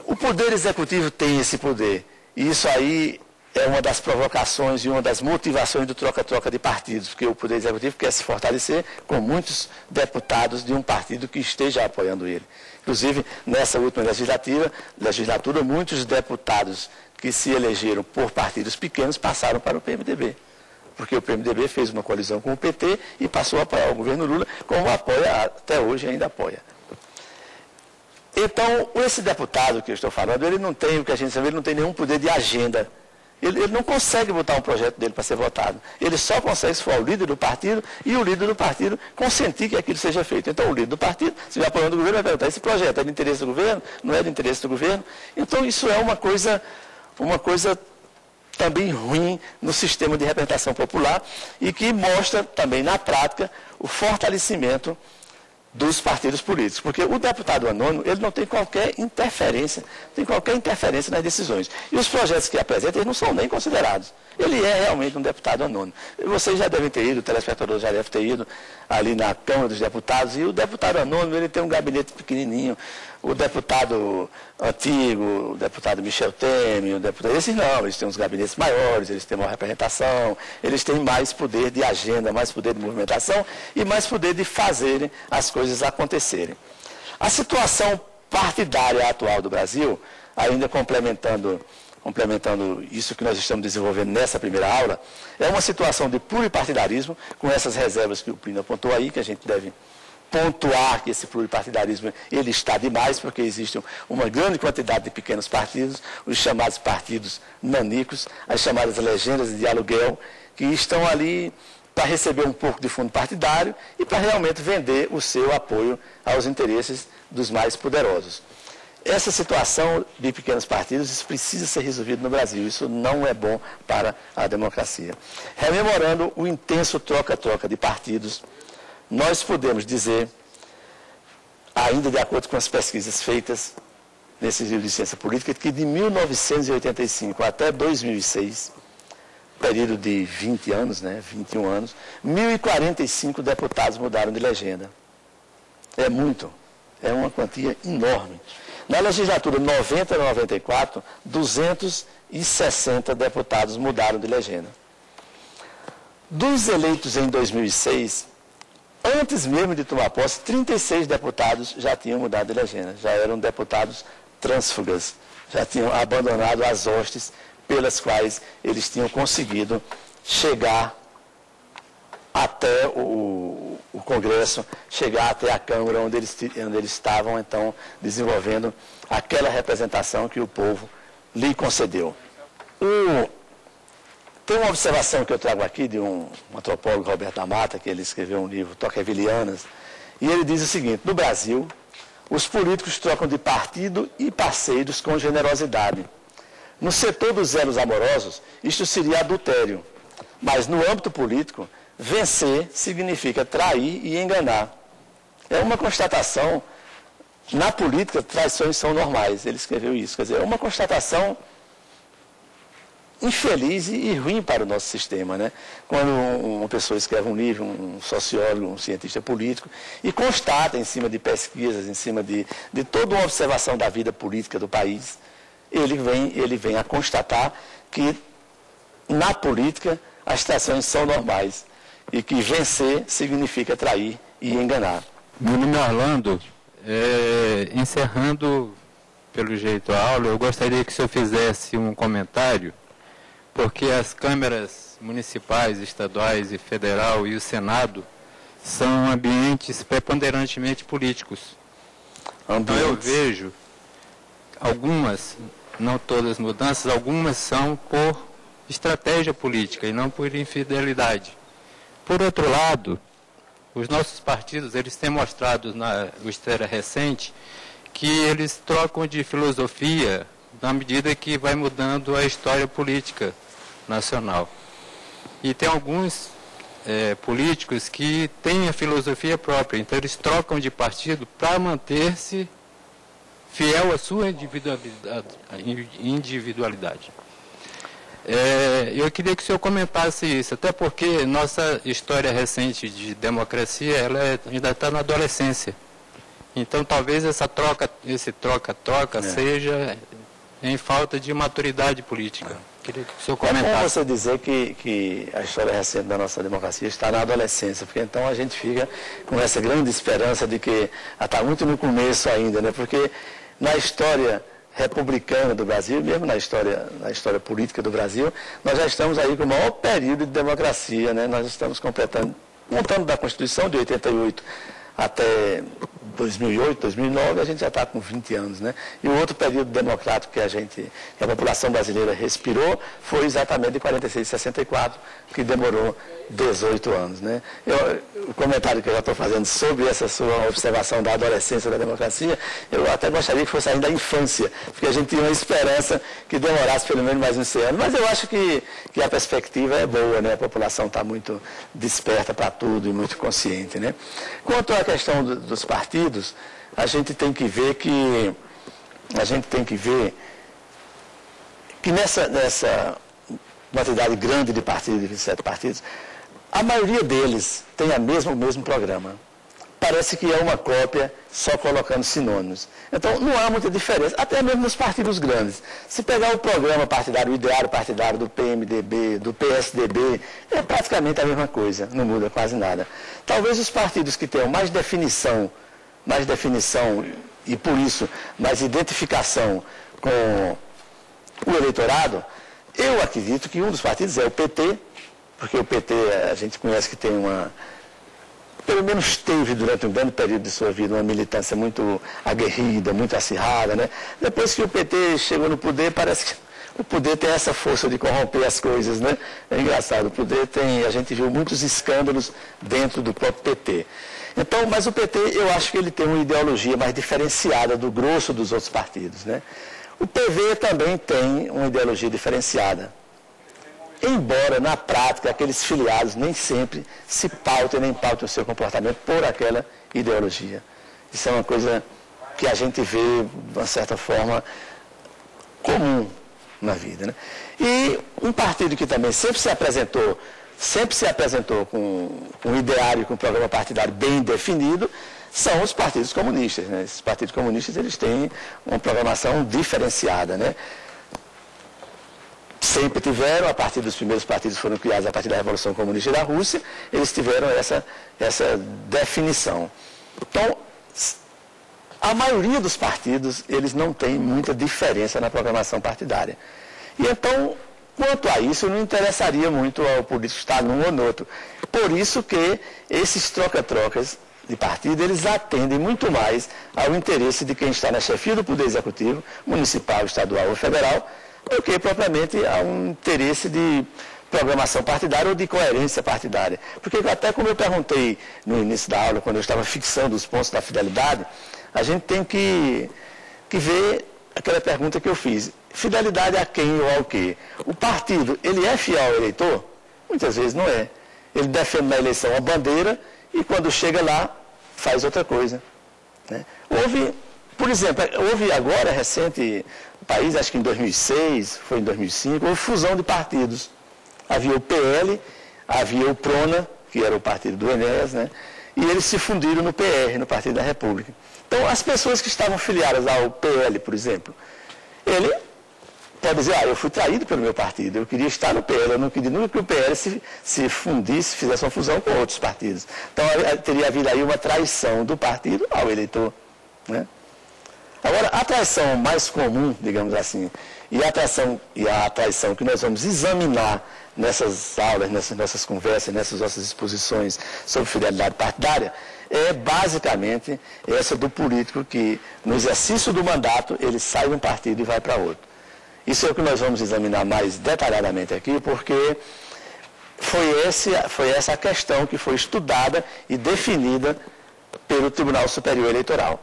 O Poder Executivo tem esse poder. E isso aí é uma das provocações e uma das motivações do troca-troca de partidos, porque o Poder Executivo quer se fortalecer com muitos deputados de um partido que esteja apoiando ele. Inclusive, nessa última legislatura, muitos deputados que se elegeram por partidos pequenos passaram para o PMDB. Porque o PMDB fez uma coalizão com o PT e passou a apoiar o governo Lula, como apoia até hoje, ainda apoia. Então, esse deputado que eu estou falando, ele não tem, o que a gente sabe, ele não tem nenhum poder de agenda. Ele não consegue botar um projeto dele para ser votado. Ele só consegue se for o líder do partido e o líder do partido consentir que aquilo seja feito. Então, o líder do partido, se estiver apoiando o governo, vai perguntar, esse projeto é de interesse do governo? Não é de interesse do governo? Então, isso é uma coisa também ruim no sistema de representação popular e que mostra também na prática o fortalecimento dos partidos políticos, porque o deputado anônimo, ele não tem qualquer interferência nas decisões. E os projetos que apresenta, eles não são nem considerados. Ele é realmente um deputado anônimo. Vocês já devem ter ido, o telespectador já deve ter ido ali na Câmara dos Deputados, e o deputado anônimo, ele tem um gabinete pequenininho. O deputado antigo, o deputado Michel Temer, esses não, eles têm uns gabinetes maiores, eles têm maior representação, eles têm mais poder de agenda, mais poder de movimentação e mais poder de fazerem as coisas acontecerem. A situação partidária atual do Brasil, ainda complementando isso que nós estamos desenvolvendo nessa primeira aula, é uma situação de pluripartidarismo, com essas reservas que o Plínio apontou aí, que a gente deve pontuar que esse pluripartidarismo ele está demais, porque existe uma grande quantidade de pequenos partidos, os chamados partidos nanicos, as chamadas legendas de aluguel, que estão ali para receber um pouco de fundo partidário e para realmente vender o seu apoio aos interesses dos mais poderosos. Essa situação de pequenos partidos, isso precisa ser resolvido no Brasil, isso não é bom para a democracia. Rememorando o intenso troca-troca de partidos, nós podemos dizer, ainda de acordo com as pesquisas feitas nesse livro de ciência política, que de 1985 até 2006, período de 20 anos, 21 anos, 1.045 deputados mudaram de legenda. É muito, é uma quantia enorme. Na legislatura 90 a 94, 260 deputados mudaram de legenda. Dos eleitos em 2006, antes mesmo de tomar posse, 36 deputados já tinham mudado de legenda, já eram deputados trânsfugas, já tinham abandonado as hostes pelas quais eles tinham conseguido chegar até o Congresso, chegar até a Câmara, onde eles estavam, então, desenvolvendo aquela representação que o povo lhe concedeu. Tem uma observação que eu trago aqui de um antropólogo, Roberto da Mata, que ele escreveu um livro, Tocquevillianas, e ele diz o seguinte: no Brasil, os políticos trocam de partido e parceiros com generosidade. No setor dos elos amorosos, isto seria adultério, mas no âmbito político, vencer significa trair e enganar. É uma constatação, na política, traições são normais, ele escreveu isso, quer dizer, é uma constatação infeliz e ruim para o nosso sistema, né? Quando uma pessoa escreve um livro, um sociólogo, um cientista político, e constata em cima de pesquisas, em cima de toda uma observação da vida política do país, ele vem a constatar que na política as situações são normais e que vencer significa trair e enganar. Meu nome é Orlando. Encerrando, pelo jeito, a aula, eu gostaria que o senhor fizesse um comentário, porque as câmaras municipais, estaduais e federal e o Senado são ambientes preponderantemente políticos. Então eu vejo algumas, não todas as mudanças, algumas são por estratégia política e não por infidelidade. Por outro lado, os nossos partidos, eles têm mostrado na história recente que eles trocam de filosofia na medida que vai mudando a história política nacional. E tem alguns políticos que têm a filosofia própria, então eles trocam de partido para manter-se fiel à sua individualidade. Eu queria que o senhor comentasse isso, até porque nossa história recente de democracia ela ainda está na adolescência. Então talvez esse troca-troca seja em falta de maturidade política. Queria que o senhor comentasse. É bom você dizer que a história recente da nossa democracia está na adolescência, porque então a gente fica com essa grande esperança de que está muito no começo ainda, né? Porque na história republicana do Brasil, mesmo na história política do Brasil, nós já estamos aí com o maior período de democracia, né? Nós estamos montando da Constituição de 88 até 2008, 2009, a gente já está com 20 anos, né? E o outro período democrático que a população brasileira respirou foi exatamente de 46 a 64, que demorou 18 anos, né? O comentário que eu já estou fazendo sobre essa sua observação da adolescência da democracia, eu até gostaria que fosse ainda da infância, porque a gente tinha uma esperança que demorasse pelo menos mais uns 100 anos, mas eu acho que a perspectiva é boa, né? A população está muito desperta para tudo e muito consciente, né? Quanto à questão dos partidos, a gente tem que ver que nessa quantidade grande de partidos, de 27 partidos, a maioria deles tem o mesmo programa. Parece que é uma cópia, só colocando sinônimos. Então, não há muita diferença, até mesmo nos partidos grandes. Se pegar o programa partidário, o ideário partidário do PMDB, do PSDB, é praticamente a mesma coisa, não muda quase nada. Talvez os partidos que tenham mais definição e, por isso, mais identificação com o eleitorado, eu acredito que um dos partidos é o PT, porque o PT a gente conhece que tem pelo menos teve durante um grande período de sua vida uma militância muito aguerrida, muito acirrada, né? Depois que o PT chegou no poder, parece que o poder tem essa força de corromper as coisas, né? É engraçado, a gente viu muitos escândalos dentro do próprio PT. Então, mas o PT, eu acho que ele tem uma ideologia mais diferenciada do grosso dos outros partidos, né? O PV também tem uma ideologia diferenciada. Embora, na prática, aqueles filiados nem sempre se pautem o seu comportamento por aquela ideologia. Isso é uma coisa que a gente vê, de uma certa forma, comum na vida, né? E um partido que também sempre se apresentou com um ideário, com um programa partidário bem definido, são os partidos comunistas, né? Esses partidos comunistas, eles têm uma programação diferenciada, né? Sempre tiveram, a partir dos primeiros partidos foram criados a partir da Revolução Comunista da Rússia, eles tiveram essa definição. Então, a maioria dos partidos, eles não têm muita diferença na programação partidária. E então, quanto a isso, não interessaria muito ao político estar num ou no outro. Por isso que esses troca-trocas de partido, eles atendem muito mais ao interesse de quem está na chefia do Poder Executivo, municipal, estadual ou federal, do que propriamente a um interesse de programação partidária ou de coerência partidária. Porque até como eu perguntei no início da aula, quando eu estava fixando os pontos da fidelidade, a gente tem que ver aquela pergunta que eu fiz. Fidelidade a quem ou ao quê? O partido, ele é fiel ao eleitor? Muitas vezes não é. Ele defende na eleição a bandeira e quando chega lá, faz outra coisa, né? Houve Por exemplo, houve agora, recente, no país, acho que em 2006, foi em 2005, houve fusão de partidos. Havia o PL, havia o PRONA, que era o partido do Enéas, né? E eles se fundiram no PR, no Partido da República. Então, as pessoas que estavam filiadas ao PL, por exemplo, ele pode dizer, eu fui traído pelo meu partido, eu queria estar no PL, eu não queria nunca que o PL se fundisse, fizesse uma fusão com outros partidos. Então, teria havido aí uma traição do partido ao eleitor, né? Agora, a traição mais comum, digamos assim, e a traição que nós vamos examinar nessas aulas, nessas nossas conversas, nessas nossas exposições sobre fidelidade partidária, é basicamente essa do político que, no exercício do mandato, ele sai de um partido e vai para outro. Isso é o que nós vamos examinar mais detalhadamente aqui, porque foi essa a questão que foi estudada e definida pelo Tribunal Superior Eleitoral.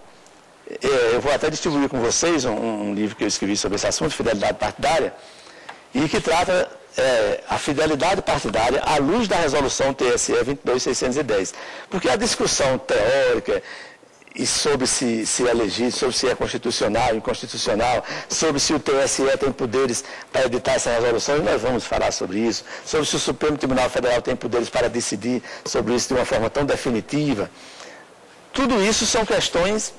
Eu vou até distribuir com vocês um livro que eu escrevi sobre esse assunto, Fidelidade Partidária, e que trata a fidelidade partidária à luz da resolução TSE 22.610. Porque a discussão teórica e sobre se é legítimo, sobre se é constitucional, inconstitucional, sobre se o TSE tem poderes para editar essa resolução, e nós vamos falar sobre isso, sobre se o Supremo Tribunal Federal tem poderes para decidir sobre isso de uma forma tão definitiva. Tudo isso são questões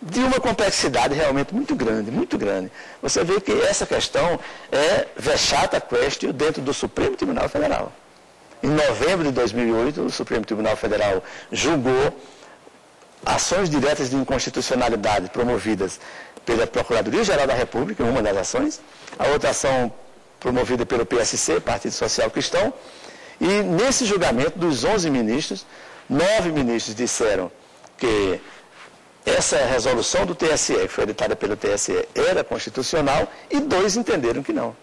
de uma complexidade realmente muito grande, muito grande. Você vê que essa questão é vexata quaestio dentro do Supremo Tribunal Federal. Em novembro de 2008, o Supremo Tribunal Federal julgou ações diretas de inconstitucionalidade promovidas pela Procuradoria-Geral da República, uma das ações, a outra ação promovida pelo PSC, Partido Social Cristão, e nesse julgamento dos 11 ministros, 9 ministros disseram que essa resolução do TSE, que foi editada pelo TSE, era constitucional, e 2 entenderam que não.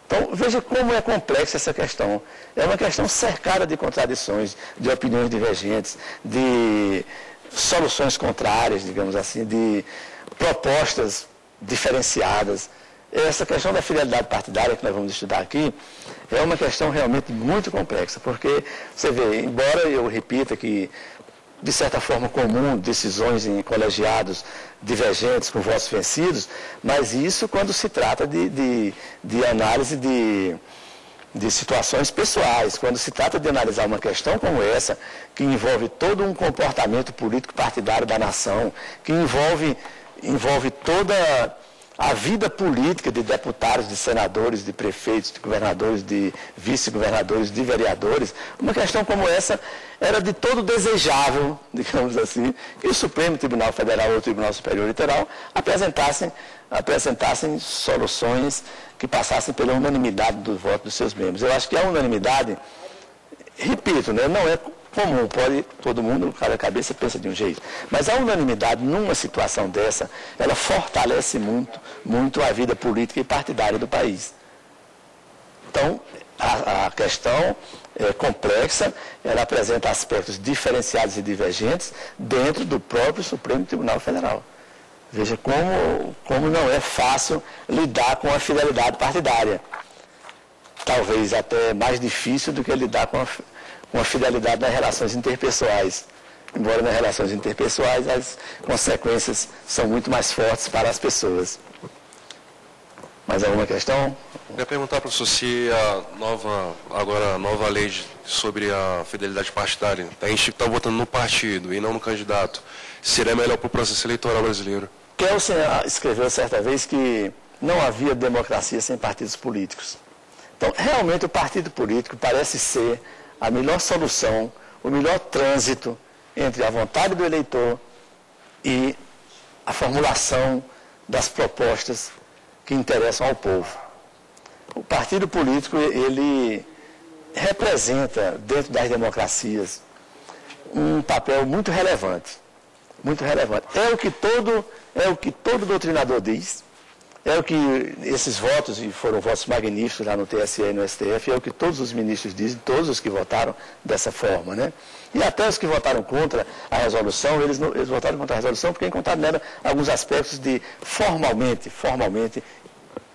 Então, veja como é complexa essa questão. É uma questão cercada de contradições, de opiniões divergentes, de soluções contrárias, digamos assim, de propostas diferenciadas. Essa questão da fidelidade partidária que nós vamos estudar aqui é uma questão realmente muito complexa, porque você vê, embora eu repita que de certa forma comum, decisões em colegiados divergentes com votos vencidos, mas isso quando se trata de análise de situações pessoais, quando se trata de analisar uma questão como essa, que envolve todo um comportamento político partidário da nação, que envolve toda a vida política de deputados, de senadores, de prefeitos, de governadores, de vice-governadores, de vereadores, uma questão como essa era de todo desejável, digamos assim, que o Supremo Tribunal Federal ou o Tribunal Superior Eleitoral apresentassem soluções que passassem pela unanimidade do voto dos seus membros. Eu acho que a unanimidade, repito, né, não é comum, pode todo mundo, cada cabeça pensa de um jeito, mas a unanimidade numa situação dessa, ela fortalece muito a vida política e partidária do país. Então, a questão é complexa, ela apresenta aspectos diferenciados e divergentes dentro do próprio Supremo Tribunal Federal. Veja como não é fácil lidar com a fidelidade partidária. Talvez até mais difícil do que lidar com a fidelidade nas relações interpessoais. Embora nas relações interpessoais as consequências são muito mais fortes para as pessoas. Mais alguma questão? Eu ia perguntar, professor, se a nova lei sobre a fidelidade partidária, a gente está votando no partido e não no candidato, seria melhor para o processo eleitoral brasileiro? Kelsen escreveu certa vez que não havia democracia sem partidos políticos. Então, realmente o partido político parece ser a melhor solução, o melhor trânsito entre a vontade do eleitor e a formulação das propostas que interessam ao povo. O partido político, ele representa, dentro das democracias, um papel muito relevante. Muito relevante. É o que todo doutrinador diz, é o que esses votos, e foram votos magníficos lá no TSE e no STF, é o que todos os ministros dizem, todos os que votaram dessa forma, né? E até os que votaram contra a resolução, eles votaram contra a resolução porque encontraram nela alguns aspectos de formalmente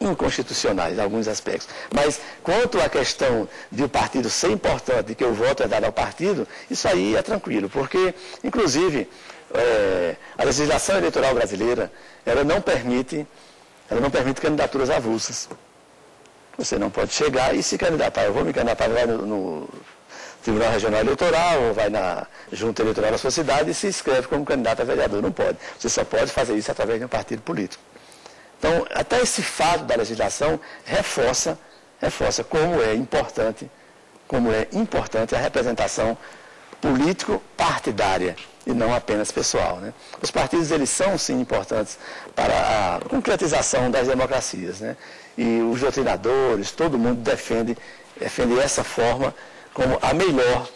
inconstitucionais em alguns aspectos. Mas quanto à questão de o partido ser importante, de que o voto é dado ao partido, isso aí é tranquilo, porque, inclusive, a legislação eleitoral brasileira, ela não permite candidaturas avulsas. Você não pode chegar e se candidatar. Eu vou me candidatar, vai no Tribunal Regional Eleitoral, ou vai na Junta Eleitoral da sua cidade e se inscreve como candidato a vereador. Não pode. Você só pode fazer isso através de um partido político. Então, até esse fato da legislação reforça como é importante a representação político-partidária e não apenas pessoal, né? Os partidos, eles são, sim, importantes para a concretização das democracias, né? E os doutrinadores, todo mundo defende essa forma como a melhor.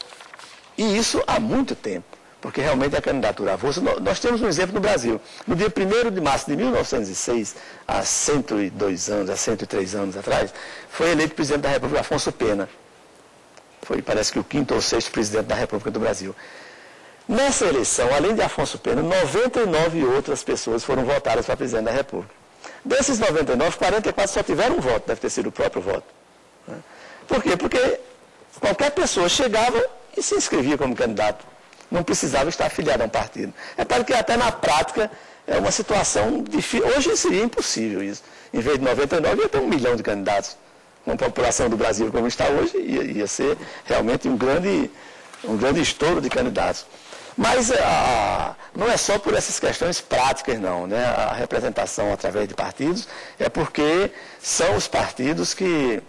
E isso há muito tempo, porque realmente a candidatura avulsa, nós temos um exemplo no Brasil. No dia 1º de março de 1906, há 102 anos, há 103 anos atrás, foi eleito presidente da República Afonso Pena. Foi, parece que o 5º ou 6º presidente da República do Brasil. Nessa eleição, além de Afonso Pena, 99 outras pessoas foram votadas para presidente da República. Desses 99, 44 só tiveram um voto, deve ter sido o próprio voto. Por quê? Porque qualquer pessoa chegava e se inscrevia como candidato. Não precisava estar afiliado a um partido. É claro que até na prática é uma situação difícil. Hoje seria impossível isso. Em vez de 99, ia ter 1 milhão de candidatos. Com a população do Brasil como está hoje, ia ser realmente um grande estouro de candidatos. Mas não é só por essas questões práticas, não, né? A representação através de partidos é porque são os partidos que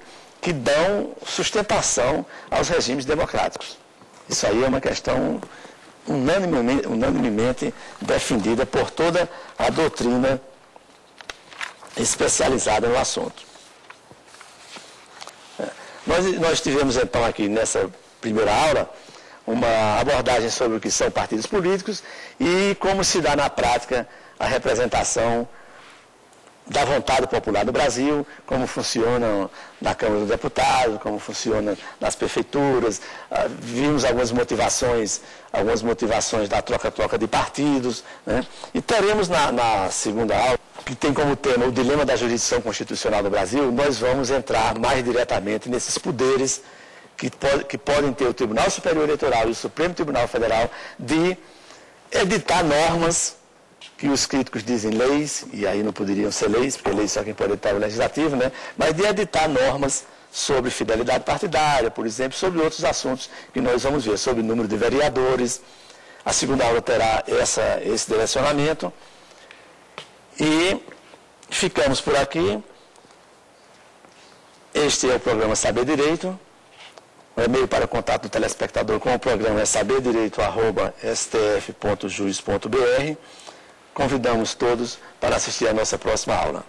dão sustentação aos regimes democráticos. Isso aí é uma questão unanimemente defendida por toda a doutrina especializada no assunto. Nós tivemos então aqui nessa primeira aula uma abordagem sobre o que são partidos políticos e como se dá na prática a representação da vontade popular do Brasil, como funciona na Câmara dos Deputados, como funciona nas prefeituras. Vimos algumas motivações da troca-troca de partidos, né? E teremos na segunda aula, que tem como tema o dilema da jurisdição constitucional do Brasil, nós vamos entrar mais diretamente nesses poderes que podem ter o Tribunal Superior Eleitoral e o Supremo Tribunal Federal de editar normas que os críticos dizem leis, e aí não poderiam ser leis, porque leis só quem pode editar é o legislativo, né? Mas de editar normas sobre fidelidade partidária, por exemplo, sobre outros assuntos que nós vamos ver, sobre o número de vereadores. A segunda aula terá esse direcionamento. E ficamos por aqui. Este é o programa Saber Direito. O e-mail para contato do telespectador com o programa é saberdireito@stf.jus.br. Convidamos todos para assistir à nossa próxima aula.